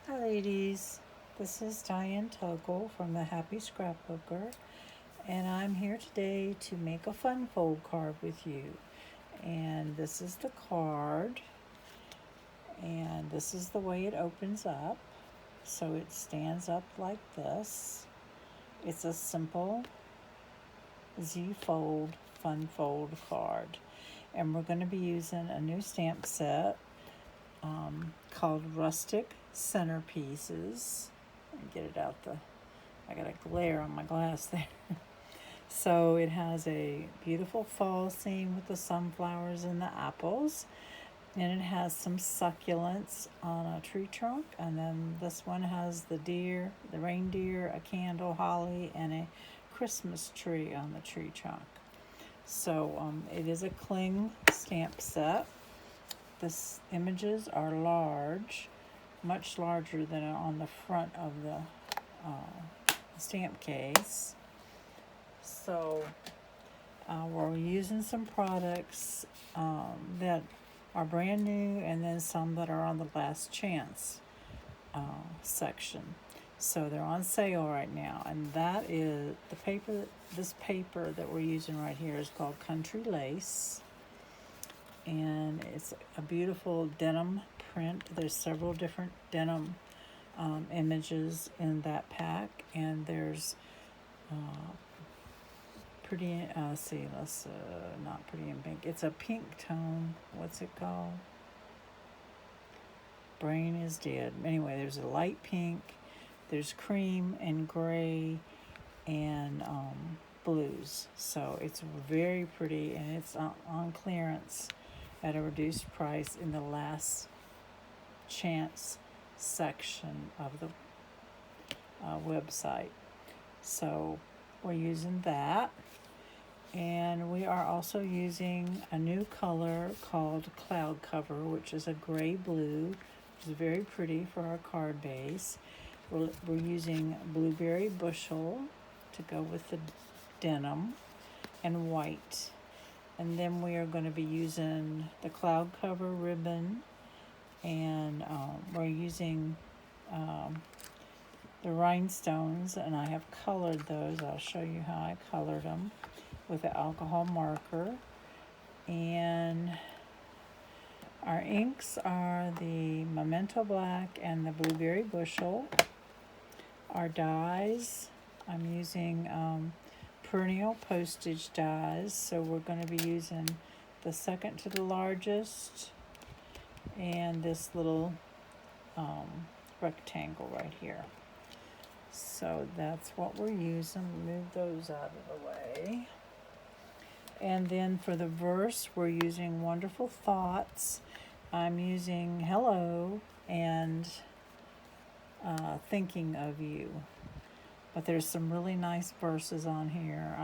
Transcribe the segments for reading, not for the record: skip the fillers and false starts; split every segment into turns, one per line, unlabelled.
Hi ladies, this is Diane Tuggle from the Happy Scrapbooker, and I'm here today to make a fun fold card with you. And this is the card, and this is the way it opens up. So it stands up like this. It's a simple Z-fold fun fold card, and we're going to be using a new stamp set called Rustic Centerpieces. Let me get it out I got a glare on my glass there. So it has a beautiful fall scene with the sunflowers and the apples, and it has some succulents on a tree trunk, and then this one has the deer, the reindeer, a candle, holly, and a Christmas tree on the tree trunk. So it is a cling stamp set. The images are large, much larger than on the front of the stamp case. So we're using some products that are brand new, and then some that are on the last chance section. So they're on sale right now, and that is the paper. This paper that we're using right here is called Country Lace, and it's a beautiful denim print. There's several different denim images in that pack, and there's pretty, not pretty in pink. It's a pink tone. What's it called? Brain is dead. Anyway, there's a light pink, there's cream and gray and blues. So it's very pretty, and it's on clearance at a reduced price in the last chance section of the website. So we're using that, and we are also using a new color called Cloud Cover, which is a gray blue, which is very pretty for our card base. We're using Blueberry Bushel to go with the denim, and white. And then we are going to be using the Cloud Cover ribbon, and we're using the rhinestones, and I have colored those. I'll show you how I colored them with an alcohol marker. And our inks are the Memento Black and the Blueberry Bushel. Our dyes, I'm using Perennial Postage dyes, so we're going to be using the second to the largest and this little rectangle right here. So that's what we're using. Move those out of the way. And then for the verse, we're using Wonderful Thoughts. I'm using Hello and Thinking of You. But there's some really nice verses on here.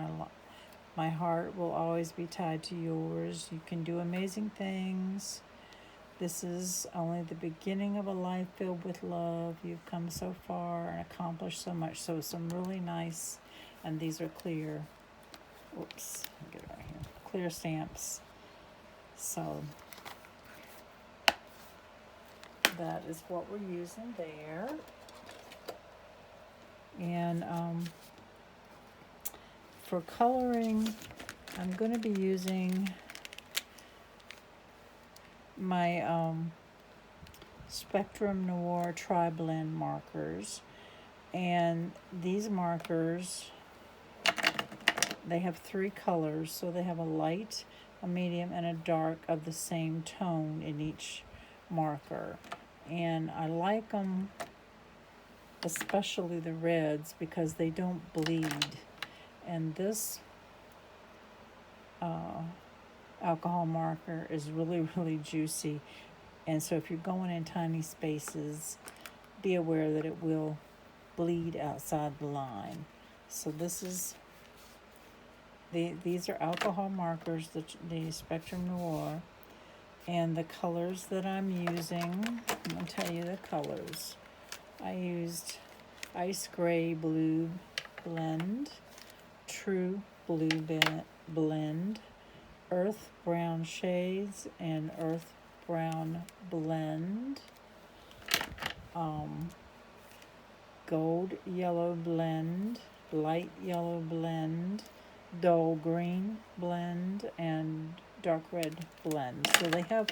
My heart will always be tied to yours. You can do amazing things. This is only the beginning of a life filled with love. You've come so far and accomplished so much. So some really nice, and these are clear. Oops, I'll get it right here. Clear stamps. So that is what we're using there. And for coloring, I'm going to be using my Spectrum Noir Tri-Blend markers. And these markers, they have 3 colors, so they have a light, a medium, and a dark of the same tone in each marker. And I like them, especially the reds, because they don't bleed. And this alcohol marker is really, really juicy. And so if you're going in tiny spaces, be aware that it will bleed outside the line. So this is, these are alcohol markers, the Spectrum Noir. And the colors that I'm using, I'm going to tell you the colors. I used Ice Gray Blue Blend, True Blue Blend, Earth Brown Shades, and Earth Brown Blend. gold yellow blend, light yellow blend, dull green blend, and dark red blend. So they have,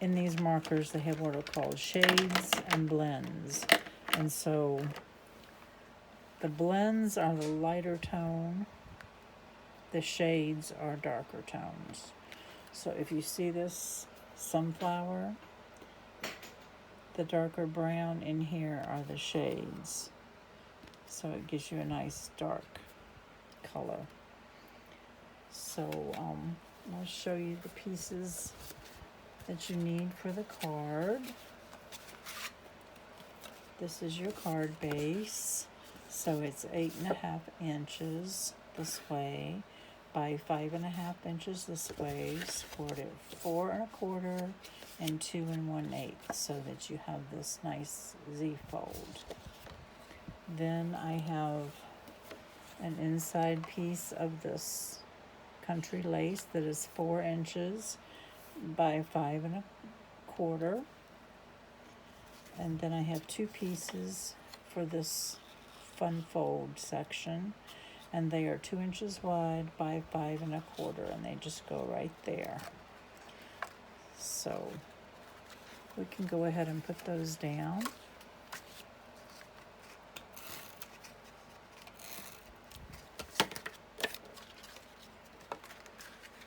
in these markers, they have what are called shades and blends. And so the blends are the lighter tone, the shades are darker tones. So if you see this sunflower, the darker brown in here are the shades. So it gives you a nice dark color. So I'll show you the pieces that you need for the card. This is your card base. So it's 8.5 inches this way by 5.5 inches this way. Scored it 4 1/4 and 2 1/8 so that you have this nice Z fold. Then I have an inside piece of this country lace that is 4 inches by 5 1/4. And then I have 2 pieces for this fun fold section, and they are 2 inches wide by 5 1/4, and they just go right there. So we can go ahead and put those down.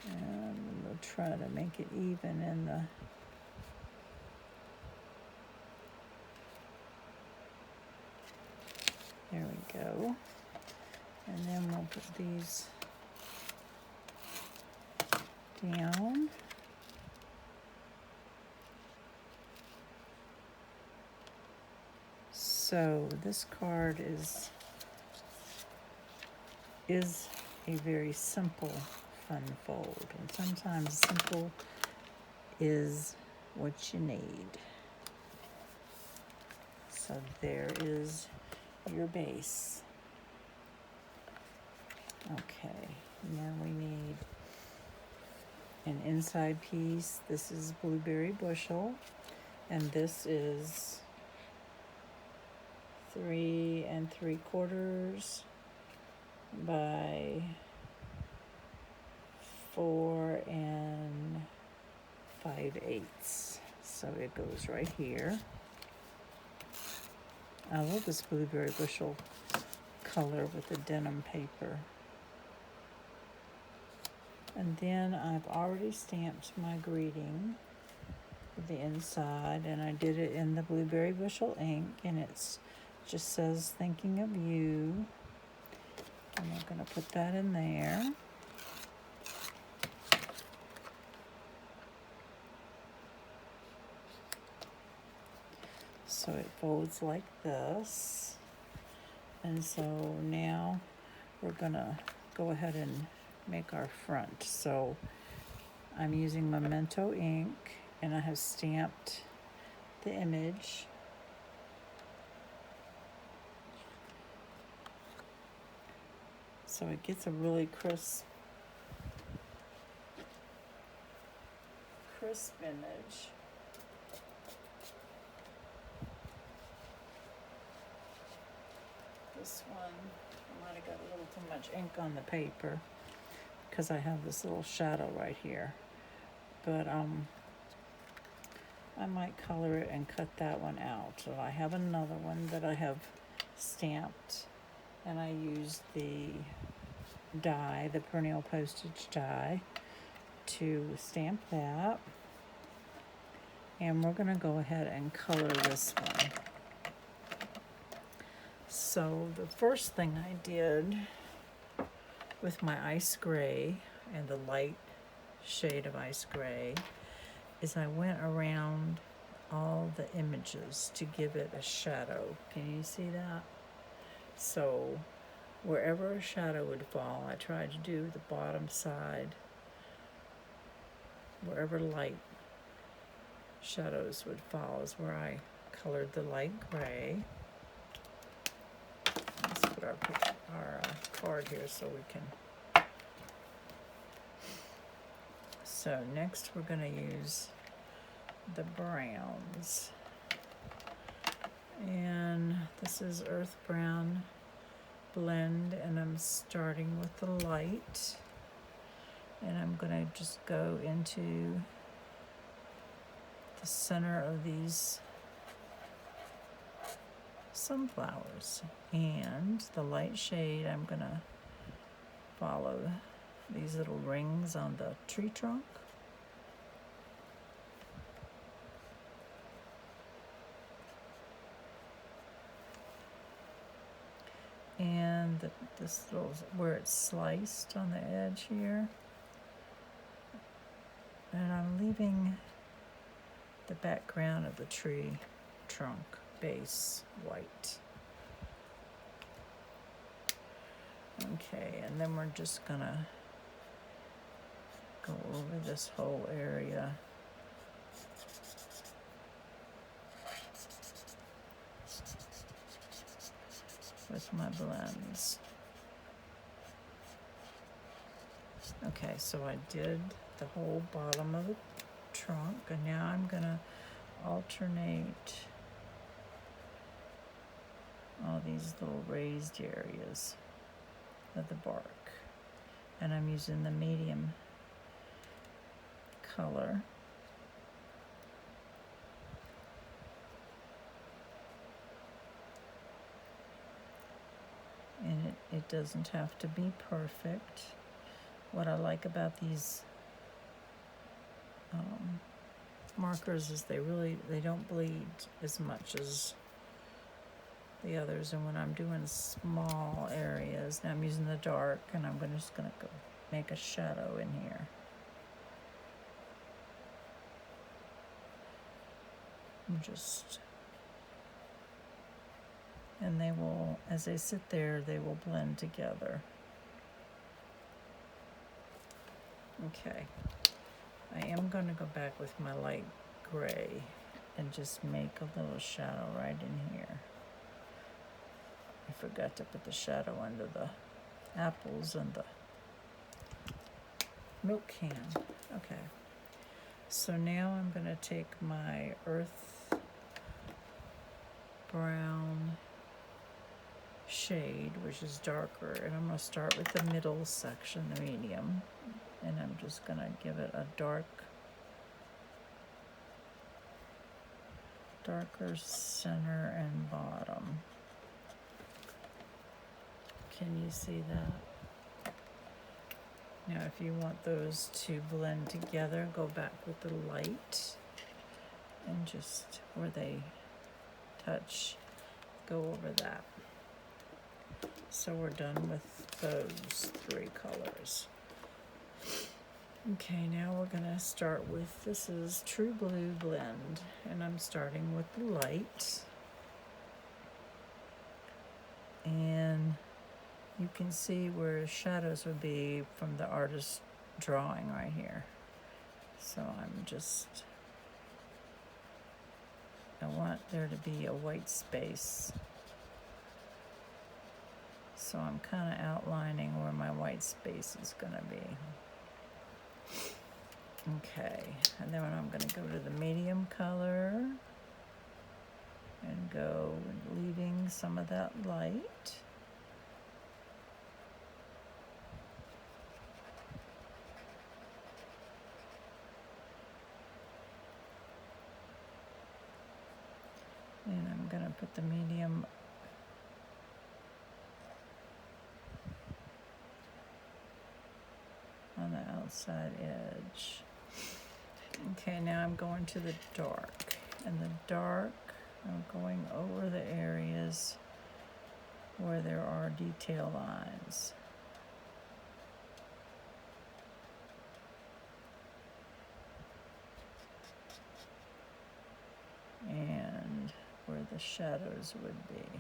And we'll try to make it even in the there we go. And then we'll put these down. So this card is a very simple fun fold, and sometimes simple is what you need. So there is your base. Okay, now we need an inside piece. This is blueberry bushel, and this is 3 3/4 by 4 5/8. So it goes right here. I love this blueberry bushel color with the denim paper. And then I've already stamped my greeting with the inside, and I did it in the blueberry bushel ink, and it's just says thinking of you. And I'm going to put that in there. So it folds like this. And so now we're going to go ahead and make our front. So I'm using Memento ink, and I have stamped the image. So it gets a really crisp image. This one, I might have got a little too much ink on the paper because I have this little shadow right here. But I might color it and cut that one out. So I have another one that I have stamped, and I used the die, the Perennial Postage die, to stamp that. And we're going to go ahead and color this one. So the first thing I did with my ice gray and the light shade of ice gray is I went around all the images to give it a shadow. Can you see that? So wherever a shadow would fall, I tried to do the bottom side. Wherever light shadows would fall is where I colored the light gray. Let's put our card here so we can. So next we're going to use the browns. this is Earth Brown Blend, and I'm starting with the light, and I'm gonna just go into the center of these sunflowers, and the light shade, I'm gonna follow these little rings on the tree trunk. And this little, where it's sliced on the edge here. And I'm leaving the background of the tree trunk base white. Okay, and then we're just gonna go over this whole area. With my blends. Okay, so I did the whole bottom of the trunk, and now I'm gonna alternate all these little raised areas of the bark, and I'm using the medium color. And it doesn't have to be perfect. What I like about these markers is they don't bleed as much as the others. And when I'm doing small areas, now I'm using the dark, and I'm just gonna go make a shadow in here. And they will, as they sit there, they will blend together. Okay, I am going to go back with my light gray and just make a little shadow right in here. I forgot to put the shadow under the apples and the milk can. Okay, so now I'm going to take my Earth Brown shade, which is darker, and I'm going to start with the middle section, the medium, and I'm just going to give it a darker center and bottom. Can you see that? Now if you want those to blend together, go back with the light and just where they touch, go over that. So we're done with those three colors. Okay, now we're gonna start with, this is True Blue Blend, and I'm starting with the light. And you can see where shadows would be from the artist's drawing right here. So I want there to be a white space. So I'm kind of outlining where my white space is going to be. Okay, and then I'm going to go to the medium color and go leaving some of that light. And I'm going to put the medium on the outside edge. Okay, now I'm going to the dark. And the dark, I'm going over the areas where there are detail lines. And where the shadows would be.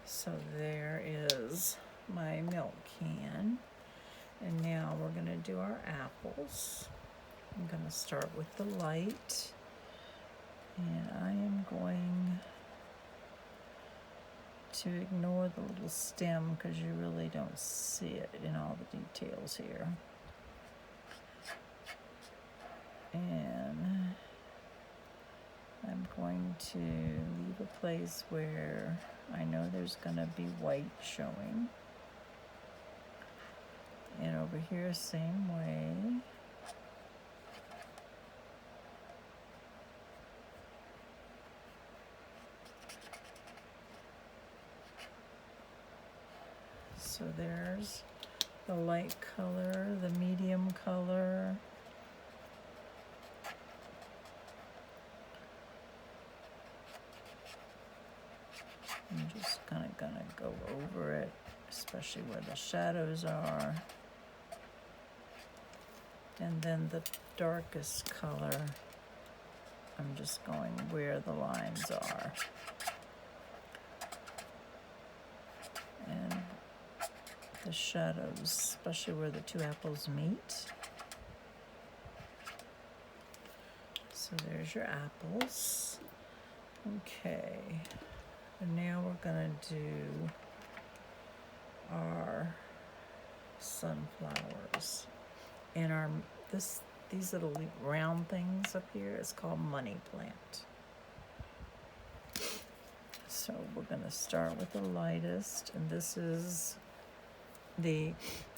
So there is my milk can, and now we're going to do our apples. I'm going to start with the light, and I am going to ignore the little stem because you really don't see it in all the details here. And I'm going to leave a place where I know there's going to be white showing. And over here, same way. So there's the light color, the medium color. I'm just gonna go over it, especially where the shadows are. And then the darkest color, I'm just going where the lines are. And the shadows, especially where the two apples meet. So there's your apples. Okay. And now we're gonna do our sunflowers. And these little round things up here is called money plant. So we're gonna start with the lightest, and this is the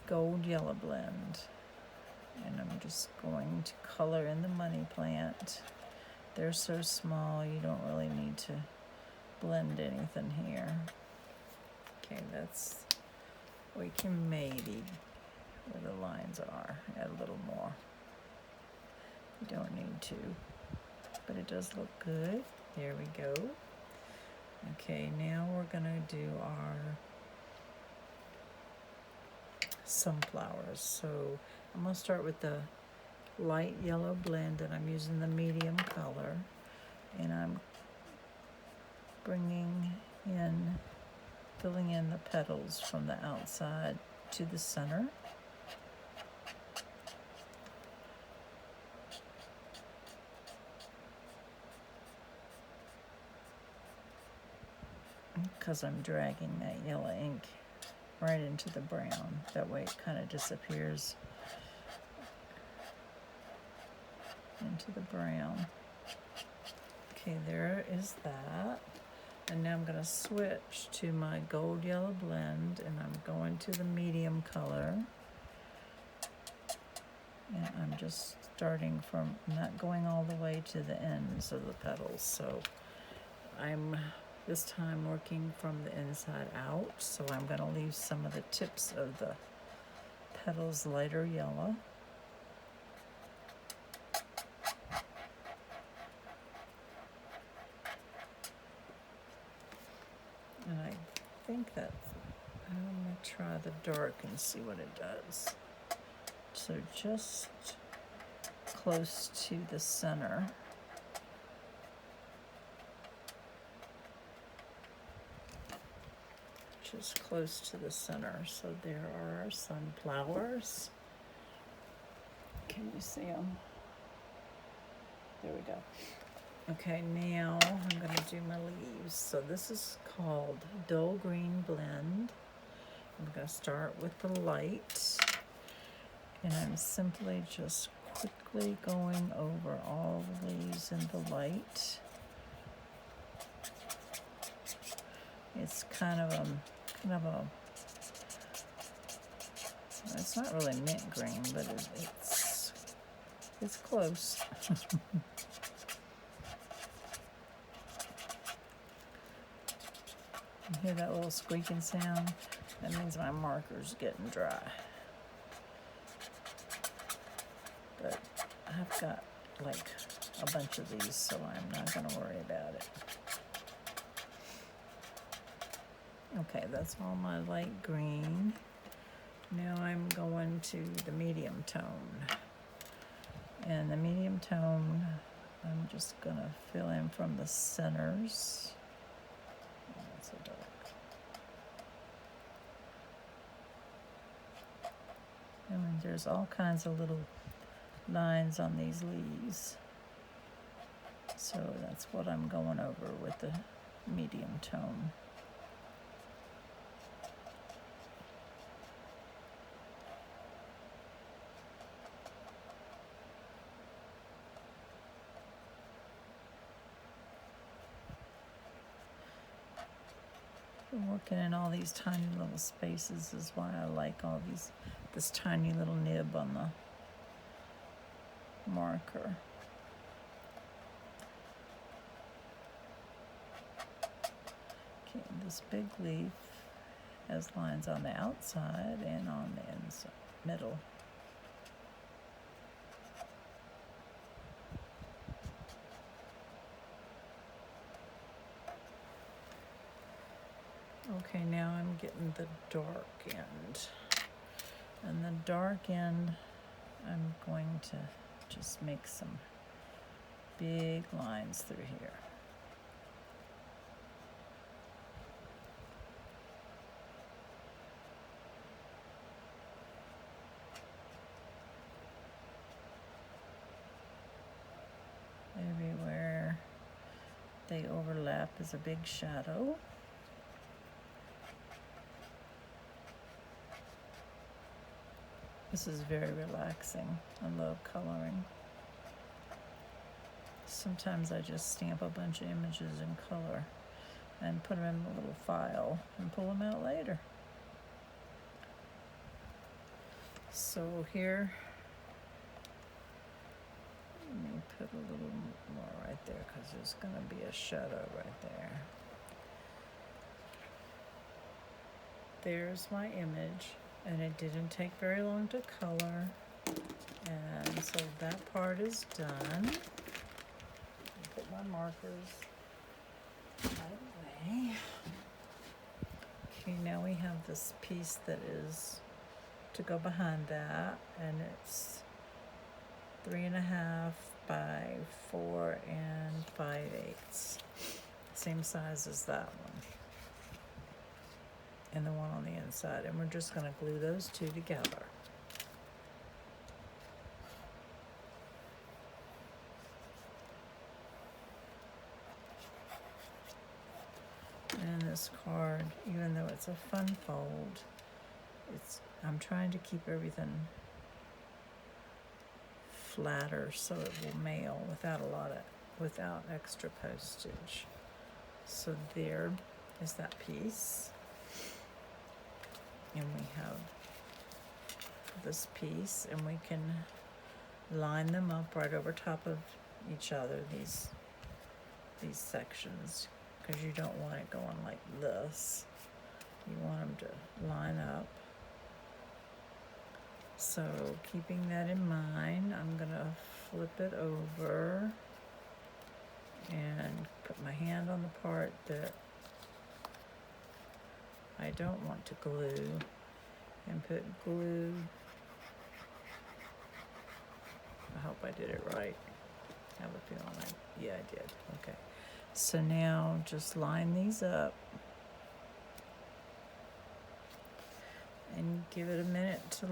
gold yellow blend. And I'm just going to color in the money plant. They're so small, you don't really need to blend anything here. Okay, we can maybe, where the lines are, add a little more. You don't need to, but it does look good. There we go. Okay, now we're gonna do our sunflowers. So I'm gonna start with the light yellow blend, and I'm using the medium color, and I'm filling in the petals from the outside to the center. Because I'm dragging that yellow ink right into the brown. That way it kind of disappears into the brown. Okay, there is that. And now I'm going to switch to my gold yellow blend, and I'm going to the medium color. And I'm just starting from, not going all the way to the ends of the petals. So I'm this time working from the inside out. So I'm going to leave some of the tips of the petals lighter yellow. And I think that I'm going to try the dark and see what it does. So just close to the center. Just close to the center. So there are our sunflowers. Can you see them? There we go. Okay, now I'm going to do my leaves. So this is called Dull Green Blend. I'm going to start with the light. And I'm simply just quickly going over all the leaves in the light. It's kind of a, it's not really mint green, but it's close. You hear that little squeaking sound? That means my marker's getting dry. But I've got like a bunch of these, so I'm not going to worry about it. Okay, that's all my light green. Now I'm going to the medium tone. And the medium tone, I'm just going to fill in from the centers. Oh, that's so dark. And there's all kinds of little lines on these leaves. So that's what I'm going over with the medium tone. Working in all these tiny little spaces is why I like all this tiny little nib on the marker. Okay, this big leaf has lines on the outside and on the inside, middle. Okay, now I'm getting the dark end. And the dark end, I'm going to just make some big lines through here. Everywhere they overlap is a big shadow. This is very relaxing. I love coloring. Sometimes I just stamp a bunch of images in color and put them in a little file and pull them out later. So here, let me put a little more right there because there's going to be a shadow right there. There's my image. And it didn't take very long to color. And so that part is done. Put my markers out of the way. Okay, now we have this piece that is to go behind that, and it's 3.5 by 4 5/8. Same size as that one. And the one on the inside, and we're just going to glue those two together. And this card, even though it's a fun fold, I'm trying to keep everything flatter so it will mail without extra postage. So there is that piece. And we have this piece, and we can line them up right over top of each other, these sections, because you don't want it going like this. You want them to line up. So keeping that in mind, I'm gonna flip it over and put my hand on the part that I don't want to glue, and put glue. I hope I did it right. I have a feeling yeah, I did. Okay. So now just line these up and give it a minute to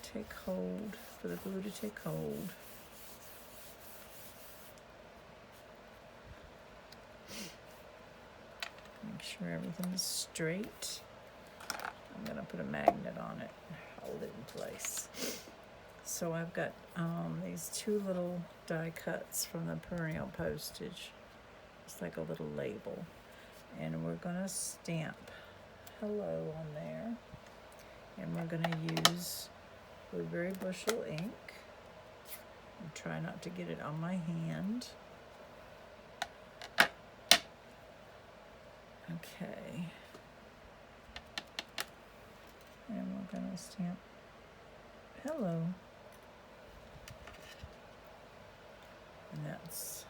take hold, for the glue to take hold. Make sure everything is straight. I'm gonna put a magnet on it, hold it in place. So I've got these two little die cuts from the Perennial Postage. It's like a little label. And we're gonna stamp hello on there. And we're gonna use Blueberry Bushel ink. And try not to get it on my hand. Okay. And we're gonna stamp hello. And that's,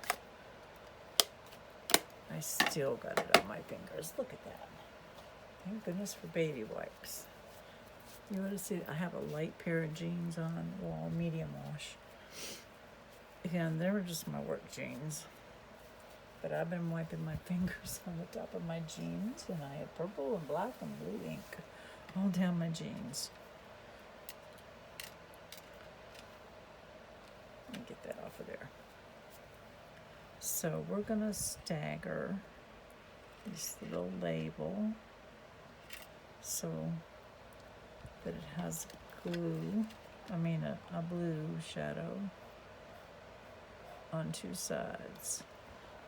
I still got it on my fingers. Look at that. Thank goodness for baby wipes. You want to see, I have a light pair of jeans on, well, medium wash. And they were just my work jeans. But I've been wiping my fingers on the top of my jeans, and I have purple and black and blue ink all down my jeans. Let me get that off of there. So we're gonna stagger this little label so that it has glue, a blue shadow on two sides.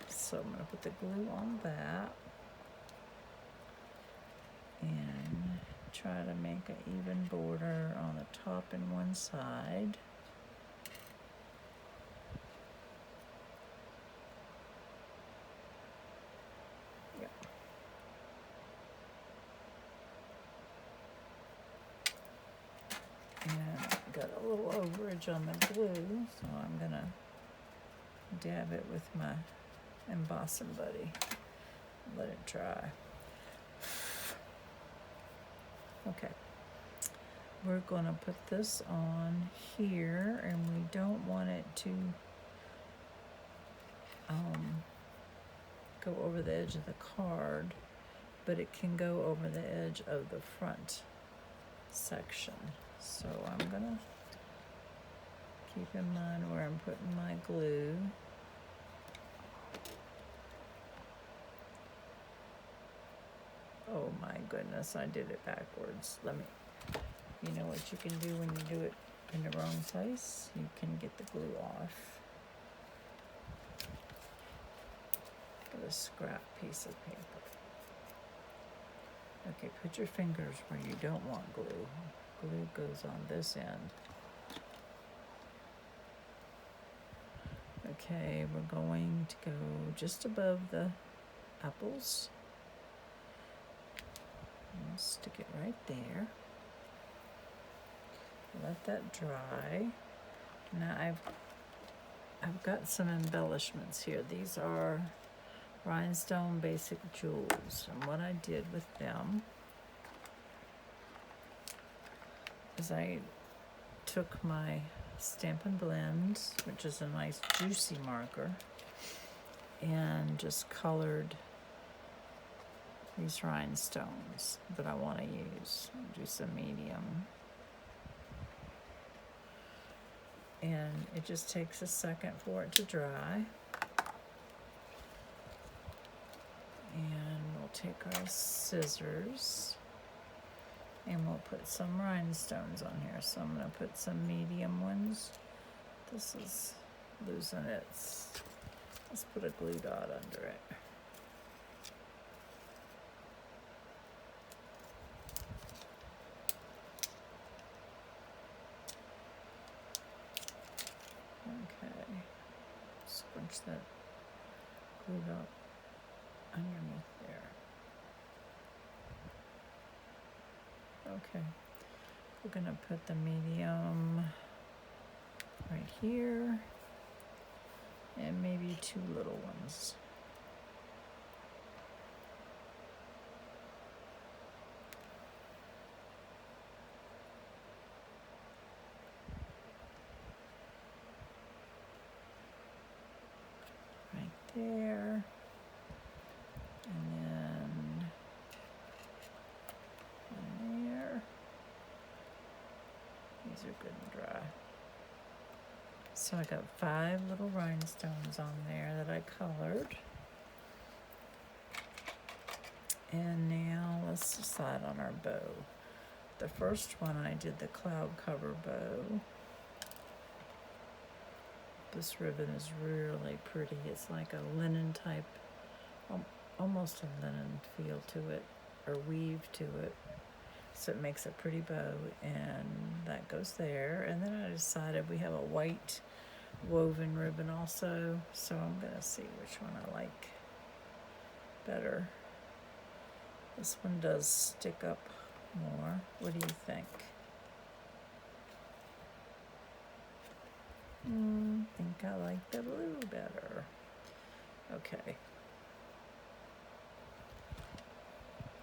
So I'm going to put the glue on that and try to make an even border on the top and one side. Yep. And got a little overage on the glue, so I'm going to dab it with my embossing buddy. Let it dry. Okay, we're going to put this on here, and we don't want it to go over the edge of the card, but it can go over the edge of the front section. So I'm going to keep in mind where I'm putting my glue. Oh my goodness, I did it backwards. You know what you can do when you do it in the wrong place? You can get the glue off. Get a scrap piece of paper. Okay, put your fingers where you don't want glue. Glue goes on this end. Okay, we're going to go just above the apples. And stick it right there. Let that dry. Now I've got some embellishments here. These are rhinestone basic jewels, and what I did with them is I took my Stampin' Blend, which is a nice juicy marker, and just colored these rhinestones that I want to use. Do some medium. And it just takes a second for it to dry. And we'll take our scissors and we'll put some rhinestones on here. So I'm going to put some medium ones. This is losing its. Let's put a glue dot under it. Okay, scrunch that glue dot underneath there. Okay, we're gonna put the medium right here and maybe two little ones. There, and then one there. These are good and dry. So I got 5 little rhinestones on there that I colored. And now let's decide on our bow. The first one I did the cloud cover bow. This ribbon is really pretty. It's like a linen type, almost a linen feel to it, or weave to it. So it makes a pretty bow, and that goes there. And then I decided we have a white woven ribbon also, so I'm gonna see which one I like better. This one does stick up more. What do you think? I think I like the blue better. Okay.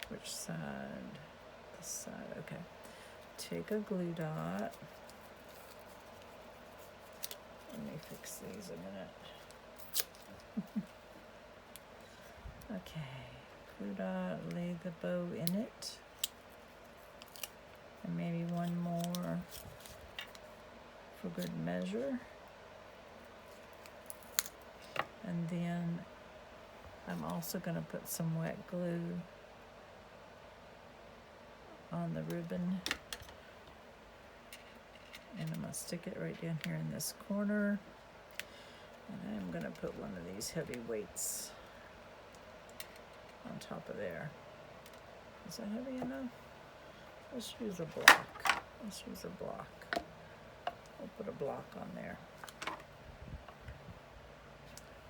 Which side? This side, okay. Take a glue dot. Let me fix these a minute. Okay, glue dot, lay the bow in it. And maybe one more for good measure. And then I'm also going to put some wet glue on the ribbon. And I'm going to stick it right down here in this corner. And I'm going to put one of these heavy weights on top of there. Is that heavy enough? Let's use a block. Let's use a block. We'll put a block on there.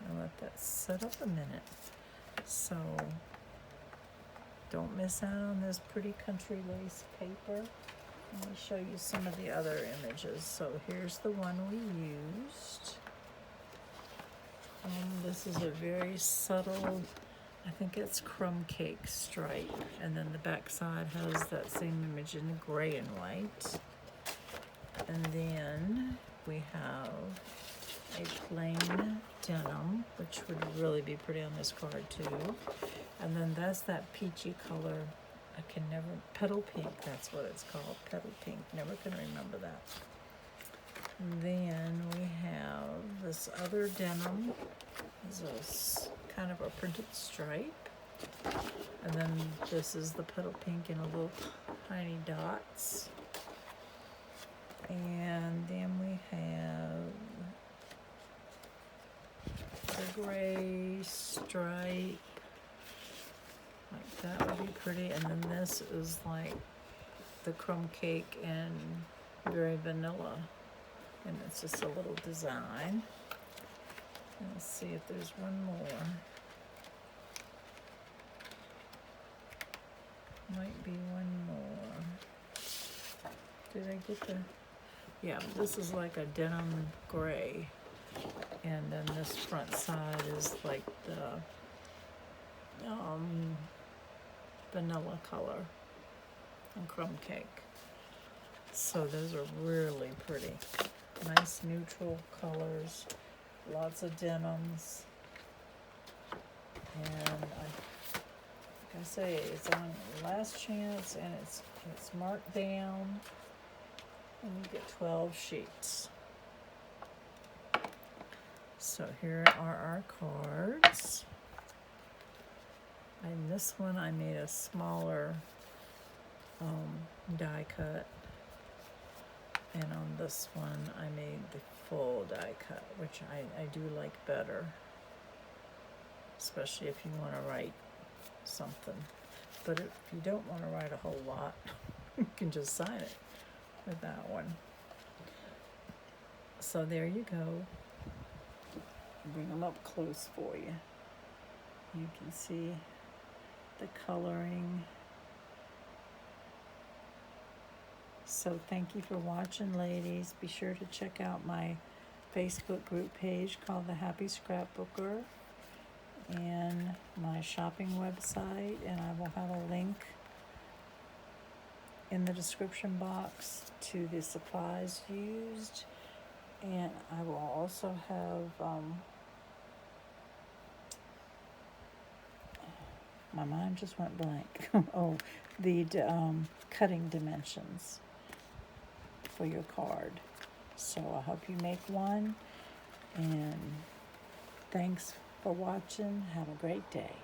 And let that set up a minute. So don't miss out on this pretty country lace paper. Let me show you some of the other images. So here's the one we used. This is a very subtle, I think it's crumb cake stripe. And then the back side has that same image in gray and white. And then we have a plain denim, which would really be pretty on this card too. And then that's that peachy color. I can never, petal pink, that's what it's called, petal pink. Never can remember that. And then we have this other denim. This is kind of a printed stripe. And then this is the petal pink in a little tiny dots. And then we have the gray stripe. Like that would be pretty. And then this is like the crumb cake and very vanilla. And it's just a little design. And let's see if there's one more. Might be one more. Did I get the... Yeah, this is like a denim gray. And then this front side is like the vanilla color and crumb cake. So those are really pretty. Nice neutral colors, lots of denims. And like I say, it's on last chance and it's marked down. And you get 12 sheets. So here are our cards. And this one I made a smaller die cut. And on this one I made the full die cut, which I do like better. Especially if you want to write something. But if you don't want to write a whole lot, you can just sign it with that one. So there you go. Bring them up close for you. You can see the coloring. So thank you for watching, ladies. Be sure to check out my Facebook group page called The Happy Scrapbooker and my shopping website, and I will have a link in the description box to the supplies used, and I will also have my mind just went blank. Oh, the cutting dimensions for your card. So I hope you make one, and thanks for watching. Have a great day.